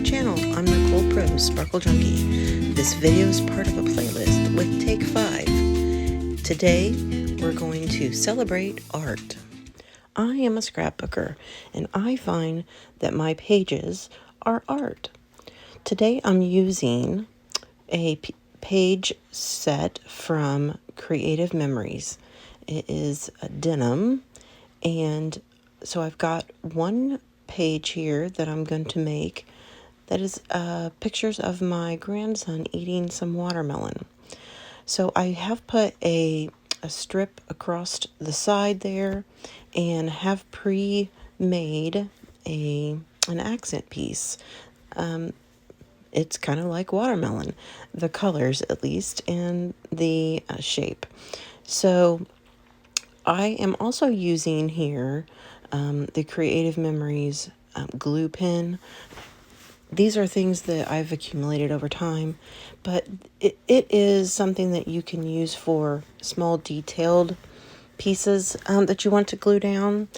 channel. I'm Nicole Pro, Sparkle Junkie. This video is part of a playlist with Take 5. Today, we're going to celebrate art. I am a scrapbooker, and I find that my pages are art. Today, I'm using a page set from Creative Memories. It is a denim, and so I've got one page here that I'm going to make that is pictures of my grandson eating some watermelon. So I have put a strip across the side there and have pre-made an accent piece. It's kind of like watermelon, the colors at least, and the shape. So I am also using here the Creative Memories glue pen. These are things that I've accumulated over time, but it is something that you can use for small detailed pieces that you want to glue down.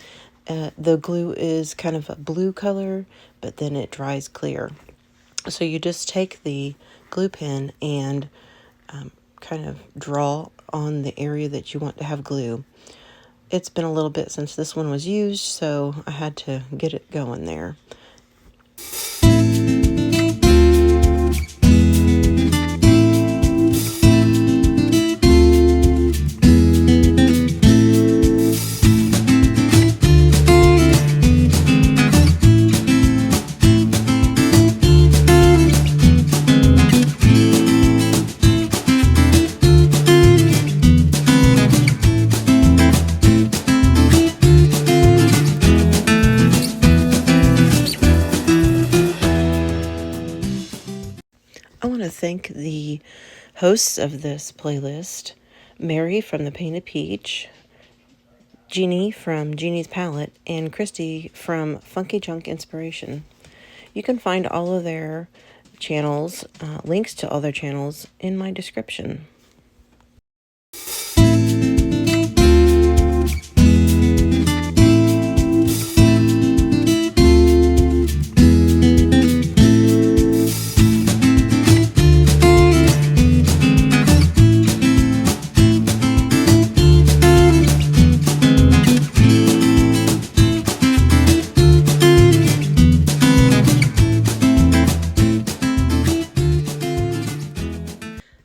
The glue is kind of a blue color, but then it dries clear. So you just take the glue pen and kind of draw on the area that you want to have glue. It's been a little bit since this one was used, so I had to get it going there. I want to thank the hosts of this playlist, Mary from the Painted Peach, Jeanie from Jeanie's Palette, and Christy from Funky Junk Inspiration. You can find all of their channels, links to all their channels, in my description.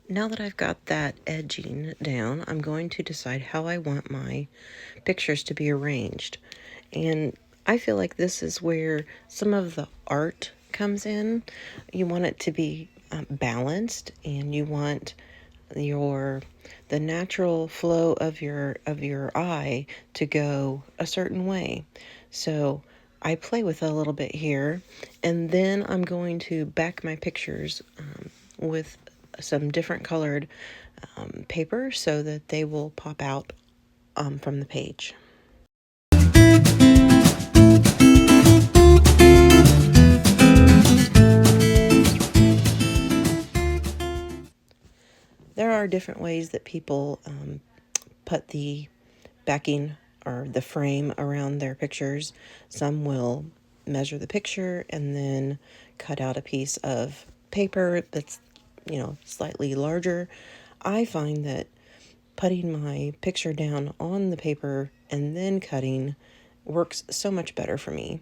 Now that I've got that edging down, I'm going to decide how I want my pictures to be arranged. And I feel like this is where some of the art comes in. You want it to be balanced, and you want the natural flow of your eye to go a certain way. So I play with it a little bit here, and then I'm going to back my pictures with some different colored paper so that they will pop out from the page. There are different ways that people put the backing or the frame around their pictures. Some will measure the picture and then cut out a piece of paper that's, slightly larger. I find that putting my picture down on the paper and then cutting works so much better for me.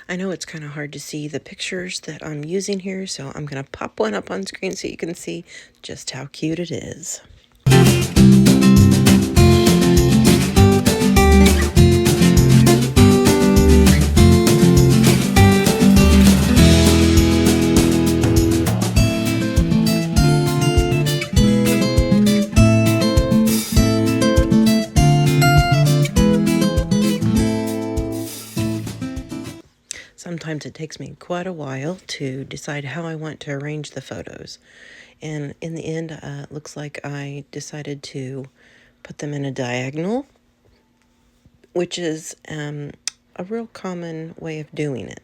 I know it's kind of hard to see the pictures that I'm using here, so I'm going to pop one up on screen so you can see just how cute it is. Sometimes it takes me quite a while to decide how I want to arrange the photos. And in the end, it looks like I decided to put them in a diagonal, which is a real common way of doing it.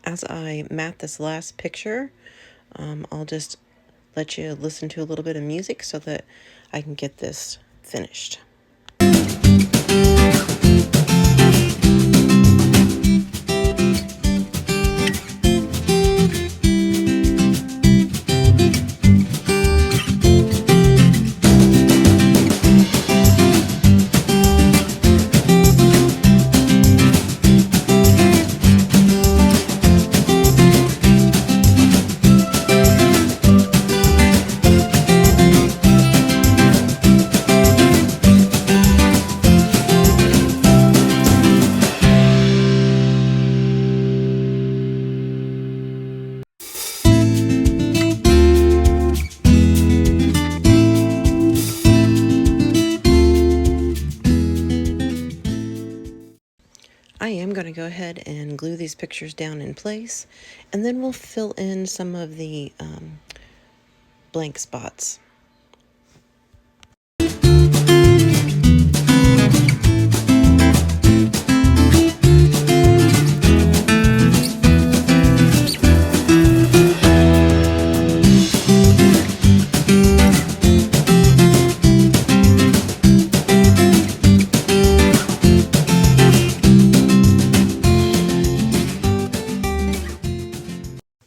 As I mat this last picture, I'll just let you listen to a little bit of music so that I can get this finished. I am going to go ahead and glue these pictures down in place, and then we'll fill in some of the blank spots.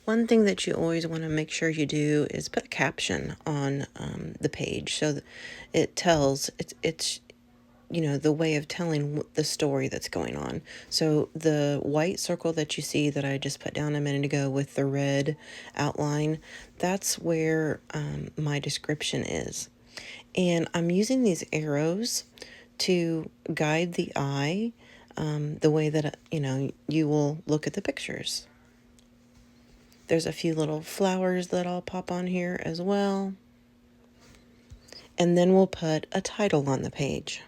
One thing that you always want to make sure you do is put a caption on the page so that it tells, it's you know, the way of telling the story that's going on. So the white circle that you see that I just put down a minute ago with the red outline, that's where my description is. And I'm using these arrows to guide the eye the way that, you know, you will look at the pictures. There's a few little flowers that I'll pop on here as well. And then we'll put a title on the page.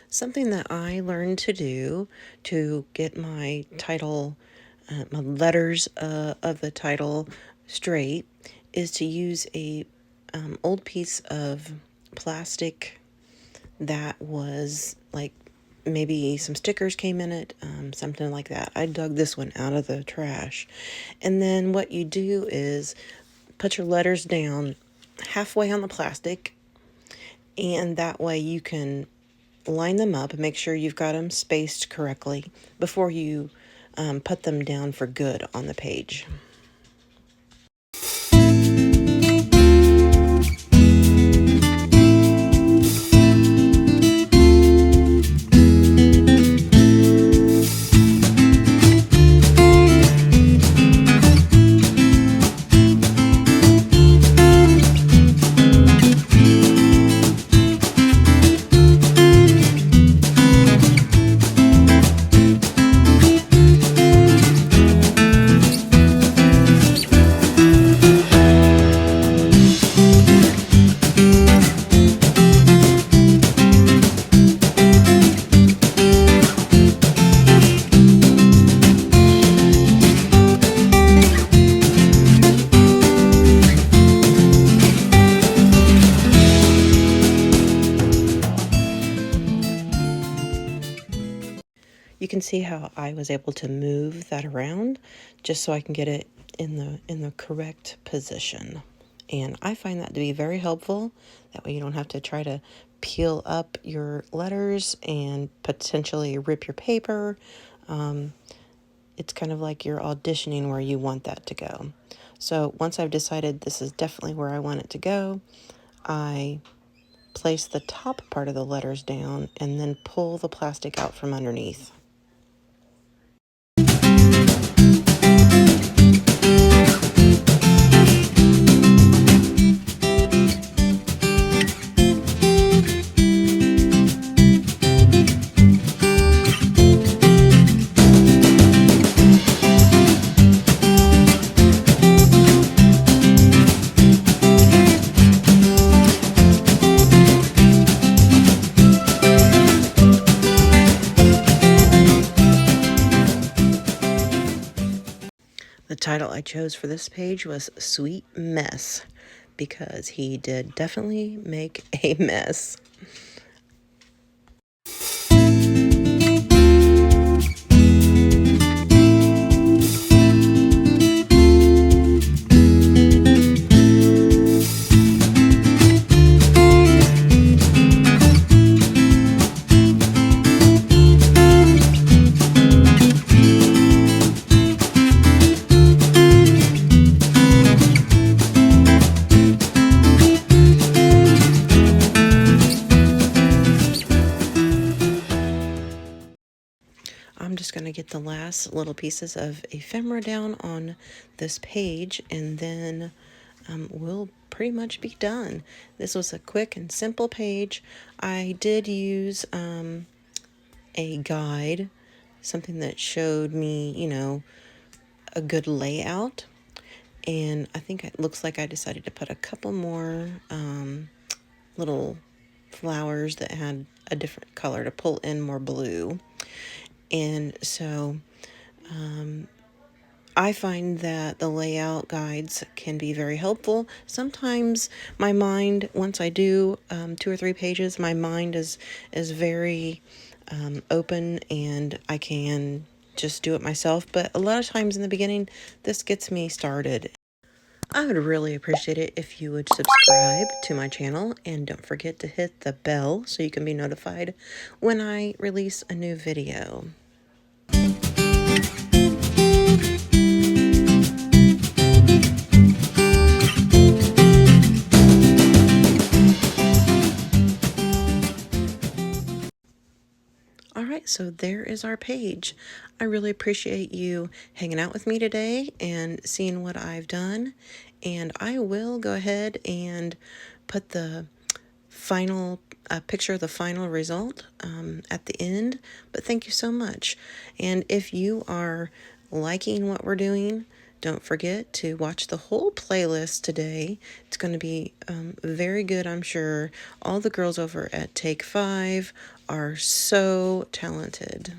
Something that I learned to do to get my title, my letters of the title straight, is to use a old piece of plastic that was like maybe some stickers came in it, something like that. I dug this one out of the trash. And then what you do is put your letters down halfway on the plastic, and that way you can line them up and make sure you've got them spaced correctly before you put them down for good on the page. can see how I was able to move that around just so I can get it in the correct position. And I find that to be very helpful. That way you don't have to try to peel up your letters and potentially rip your paper. It's kind of like you're auditioning where you want that to go. So once I've decided this is definitely where I want it to go, I place the top part of the letters down and then pull the plastic out from underneath. The title I chose for this page was Sweet Mess, because he did definitely make a mess. I'm just going to get the last little pieces of ephemera down on this page, and then we'll pretty much be done. This was a quick and simple page. I did use a guide, something that showed me, a good layout. And I think it looks like I decided to put a couple more little flowers that had a different color to pull in more blue. And so I find that the layout guides can be very helpful. Sometimes my mind, once I do 2 or 3 pages, my mind is very open and I can just do it myself. But a lot of times in the beginning, this gets me started. I would really appreciate it if you would subscribe to my channel, and don't forget to hit the bell so you can be notified when I release a new video. All right, so there is our page. I really appreciate you hanging out with me today and seeing what I've done. And I will go ahead and put the final picture of the final result at the end. But thank you so much. And if you are liking what we're doing, don't forget to watch the whole playlist today. It's going to be very good, I'm sure. All the girls over at Take 5 are so talented.